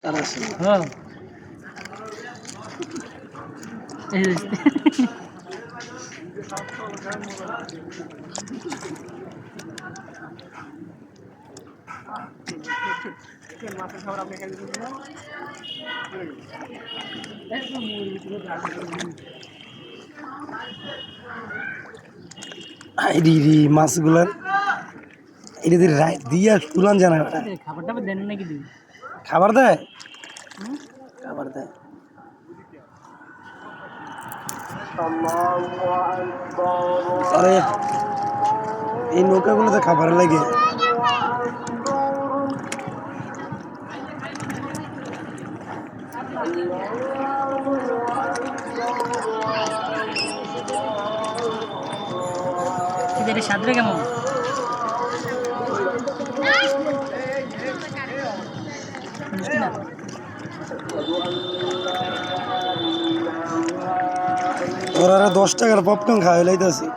তারা আছে। হ্যাঁ এই যে মাছগুলার এটা দিয়ে দিয়া তুলান জানা খাবার টাবার দেন নাকি দিবি খাবার দেয় খাবার দেয় আরে এই নৌকাগুলোতে খাবার লাগে এটা স্বাদটা কেমন মিষ্টি না ওরা 10 টাকার পপকর্ন খাওয়াই লাইতেছি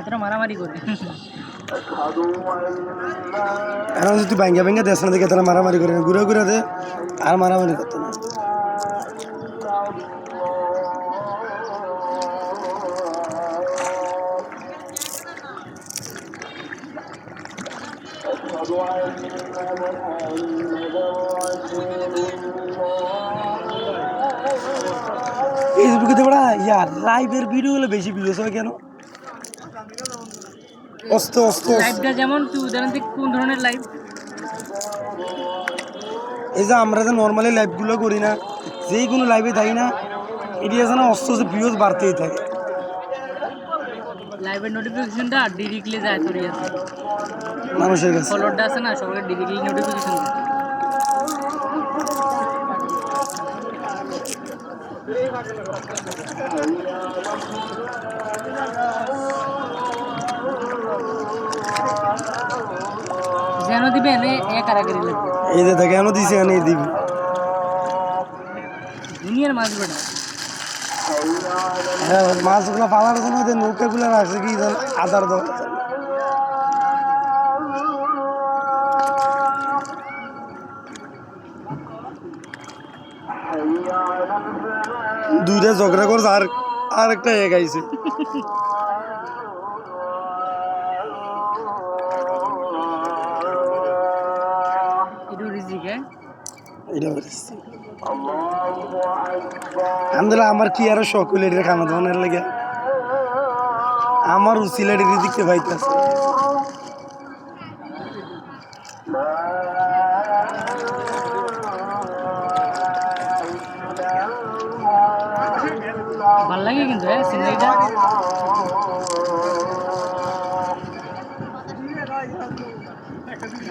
এতটা মারামারি করে এখন যদি ভাঙ্গা ভাঙ্গা দেশ না দেখে তারা মারামারি করে ঘুরে ঘুরে দে আর মারামারি করতো না ফেসবুকে বড়া ইয়ার লাইভের ভিডিও গুলো বেশি ভিউজ হয় কেন অস্তে অস্তে লাইভটা যেমন তুই উদাহরণ দিক কোন ধরনের লাইভ এই যে আমরা যে নর্মালি লাইভগুলো করি না যেই কোনো লাইভে থাকি না এটি আছে না অস্তে অস্তে ভিউজ বাড়তেই থাকে লাইভের নোটিফিকেশনটা ডিরেক্টলি যায় তোর ইয়াতে মানুষের কাছে ফলোয়ারটা আছে না সবাই ডিরেক্টলি নোটিফিকেশন যেন দিবে এনে এক কারাগারি লাগবে এই যে দেখে কেন দিছে এনে দিবি দুনিয়ার মাছ বেটা হ্যাঁ মাছগুলো পালার জন্য ওদের নৌকাগুলো রাখছে কি আদার দেওয়া দুইটা ঝগড়া করছে আর একটা এক আইছে আলহামদুলিল্লাহ আমার কি আরো শখ হইল এটা খানা দাওয়ানোর লাগে আমার উচিলাটি দেখতে পাইতেছে ভাল লাগে কিন্তু সিনারিটা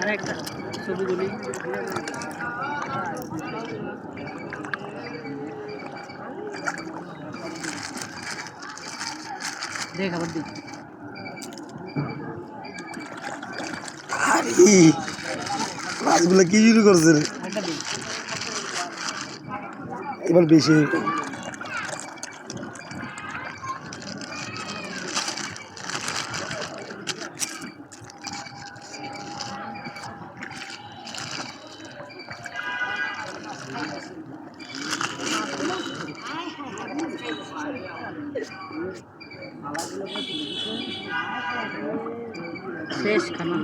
আরেকটা ছবি তুলি দেখ আবার দেখ আরে মাছগুলো কি শুরু করছে রে এবার বেশি শেষ খানা